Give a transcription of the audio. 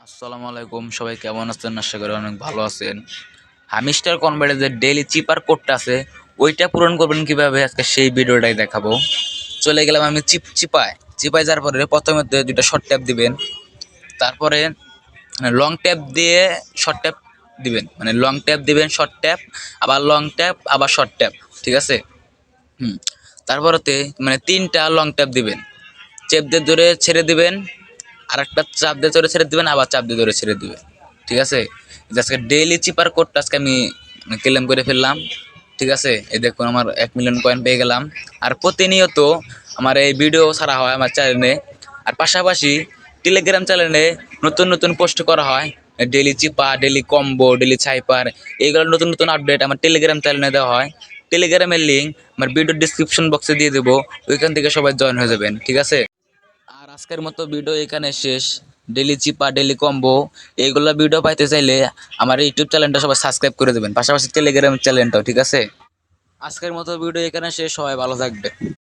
আসসালামু আলাইকুম, সবাই কেমন আছেন? আশা করি অনেক ভালো আছেন। হামিস্টার কনভার্টে যে ডেইলি চিপার কোডটা আছে ওইটা পূরণ করবেন কিভাবে আজকে সেই ভিডিওটাই দেখাবো। চলে গেলাম আমি চিপায় চিপায় যাওয়ার পরে প্রথমে দুইটা শর্ট ট্যাপ দিবেন, তারপরে লং ট্যাপ দিয়ে শর্ট ট্যাপ দিবেন, মানে লং ট্যাপ দিবেন, শর্ট ট্যাপ, আবার লং ট্যাপ, আবার শর্ট ট্যাপ, ঠিক আছে? হুম। তারপরেতে মানে তিনটা লং ট্যাপ দিবেন, চেপ দিয়ে ধরে ছেড়ে দিবেন, আর একটা চাপ দিয়ে ধরে ছেড়ে দিবেন, আবার চাপ দিয়ে ধরে ছেড়ে দিবেন, ঠিক আছে? আজকে ডেইলি চিপার কোডটা আজকে আমি ক্লেম করে ফেললাম, ঠিক আছে? এই দেখুন আমার 1 মিলিয়ন কয়েন পেয়ে গেলাম। আর প্রতিনিয়ত আমার এই ভিডিও ছাড়া হয় আমার চ্যানেলে, আর পাশাপাশি টেলিগ্রাম চ্যানেলে নতুন নতুন পোস্ট করা হয়, ডেইলি চিপা, ডেইলি কম্বো, ডেইলি ছাইপার, এইগুলো নতুন নতুন আপডেট আমার টেলিগ্রাম চ্যানেলে দেওয়া হয়। টেলিগ্রামের লিঙ্ক আমার ভিডিও ডিসক্রিপশন বক্সে দিয়ে দেবো, ওইখান থেকে সবাই জয়েন হয়ে যাবেন, ঠিক আছে? আর আজকের মতো ভিডিও এখানে শেষ। ডেলি চিপা, ডেলি কম্বো, এইগুলা ভিডিও পাইতে চাইলে আমার ইউটিউব চ্যানেলটা সবাই সাবস্ক্রাইব করে দেবেন, পাশাপাশি টেলিগ্রাম চ্যানেলটাও, ঠিক আছে? আজকের মতো ভিডিও এখানে শেষ, সবাই ভালো থাকবে।